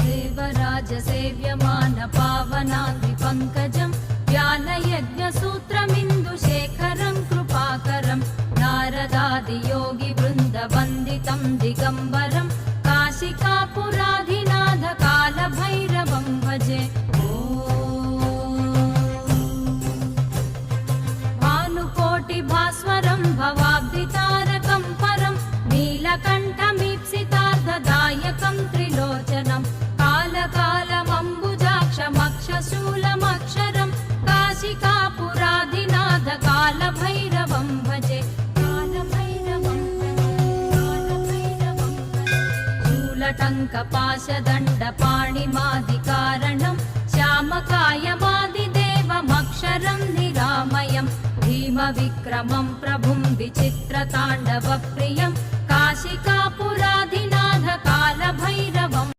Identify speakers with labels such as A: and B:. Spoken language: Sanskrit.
A: देवराजसेव्यमान पावनाद्रिपङ्कजं ज्ञानयज्ञसूत्रमिन्दुशेखरं कृपाकरं नारदादियोगिवृन्दवन्दितं दिगम्बरं काशिकापुराधिनाथ कालभैरवं भजे। भानुकोटिभास्वरं भवाब्धितारकं परं नीलकण्ठमीप्सितार्थदायकं त्रिलोचनं कालकालमम्बुजाक्षमक्षशूलमक्षरं काशिकापुराधिनाथ कालभैरवं भजे। शूलटङ्कपाशदण्डपाणिमादिकारणं श्यामकायमादिदेवमक्षरं निरामयं भीमविक्रमं प्रभुं विचित्रताण्डवप्रियं काशिकापुराधिनाथ कालभैरवम्।